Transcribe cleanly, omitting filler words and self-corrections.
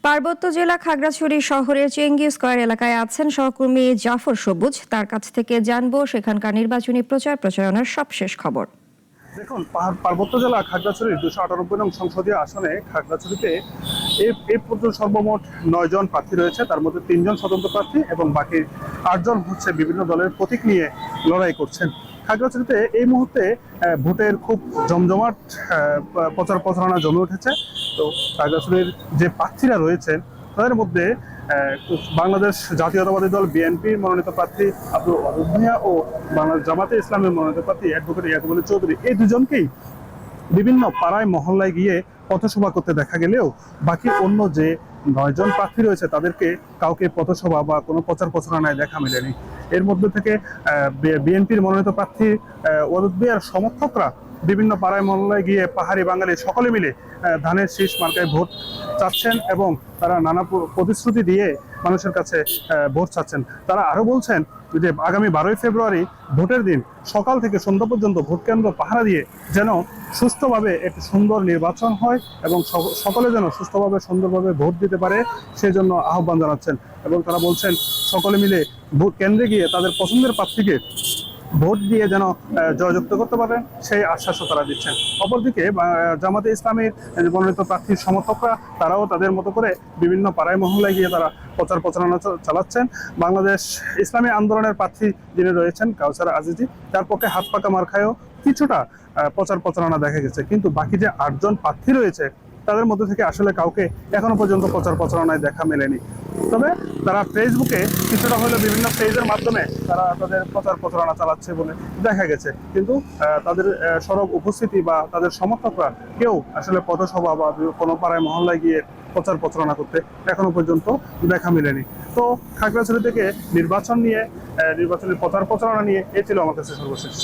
পার্বত্য জেলা খাগড়াছড়ি শহরের চেঙ্গি স্কয়ার এলাকায় আছেন সহকর্মী জাফর সবুজ। তার কাছ থেকে জানবো সেখানকার নির্বাচনী প্রচার প্রচারণার সবশেষ খবর। দেখুন, পার্বত্য জেলা খাগড়াছড়ির 298 নং সংসদীয় আসনে খাগড়াছড়িতে এই পর্যন্ত সর্বমোট 9 জন প্রার্থী রয়েছে। তার মধ্যে 3 জন স্বতন্ত্র প্রার্থী এবং বাকি 8 জন হচ্ছে বিভিন্ন দলের প্রতীক নিয়ে লড়াই করছেন। খাগড়াছড়িতে এই মুহূর্তে ভোটের খুব জমজমাট প্রচার প্রচারণা জমে উঠেছে। তো খাগড়াছড়ির যে প্রার্থীরা রয়েছেন তাদের মধ্যে বাংলাদেশ জাতীয়তাবাদী দল বিএনপির মনোনীত প্রার্থী আব্দুল ওয়াদুদ ভূঁইয়া ও বাংলাদেশ জামাতে ইসলামের মনোনীত প্রার্থী অ্যাডভোকেট ইয়াকুব আলী চৌধুরী, এই দুজনকেই বিভিন্ন পাড়ায় মহল্লায় গিয়ে পথসভা করতে দেখা গেলেও বাকি অন্য যে 9 জন প্রার্থী রয়েছে তাদেরকে কাউকে পথসভা বা কোনো প্রচার প্রচারণায় দেখা মেলেনি। এর মধ্যে থেকে বিএনপির মনোনীত প্রার্থী ওয়াদুদ ভূঁইয়ার সমর্থকরা বিভিন্ন পাড়ায় মহল্লায় গিয়ে পাহাড়ি বাঙালি সকলে মিলে ধানের শীষ মার্কায় ভোট চাচ্ছেন এবং তারা নানা প্রতিশ্রুতি দিয়ে মানুষের কাছে ভোট চাচ্ছেন। তারা আরো বলছেন যে আগামী 12ই ফেব্রুয়ারি ভোটের দিন সকাল থেকে সন্ধ্যা পর্যন্ত ভোট কেন্দ্র পাহারা দিয়ে যেন সুষ্ঠুভাবে একটি সুন্দর নির্বাচন হয় এবং সকলে যেন সুষ্ঠুভাবে সুন্দরভাবে ভোট দিতে পারে সেই জন্য আহ্বান জানাচ্ছেন। এবং তারা বলছেন সকলে মিলে ভোট কেন্দ্রে গিয়ে তাদের পছন্দের প্রার্থীকে ভোট দিয়ে যেন জয়যুক্ত করতে পারেন সেই আশ্বাসও তারা দিচ্ছেন। অপরদিকে জামাতে ইসলামের মনোনীত প্রার্থীর সমর্থকরা তারাও তাদের মতো করে বিভিন্ন পাড়ায় মহল্লায় গিয়ে তারা প্রচার প্রচারণা চালাচ্ছেন। বাংলাদেশ ইসলামী আন্দোলনের প্রার্থী যিনি রয়েছেন কাউসার আজিজি, তার পক্ষে হাত পাকা মার খায়ও কিছুটা প্রচার প্রচারণা দেখা গেছে, কিন্তু বাকি যে 8 জন প্রার্থী রয়েছে তাদের মধ্যে থেকে আসলে কাউকে এখনো পর্যন্ত প্রচার প্রচারণায় দেখা মেলেনি। তবে তারা ফেসবুকে কিছুটা হলে বিভিন্ন পেজের মাধ্যমে তারা তাদের প্রচার প্রচারণা চালাচ্ছে বলে দেখা গেছে, কিন্তু তাদের সরব উপস্থিতি বা তাদের সমর্থকরা কেউ আসলে পথসভা বা কোনো পাড়ায় মহল্লায় গিয়ে প্রচার প্রচারণা করতে এখনো পর্যন্ত দেখা মেলেনি। তো খাগড়াছড়ি থেকে নির্বাচনী প্রচার প্রচারণা নিয়ে এই ছিল আমার কাছে সর্বশেষ।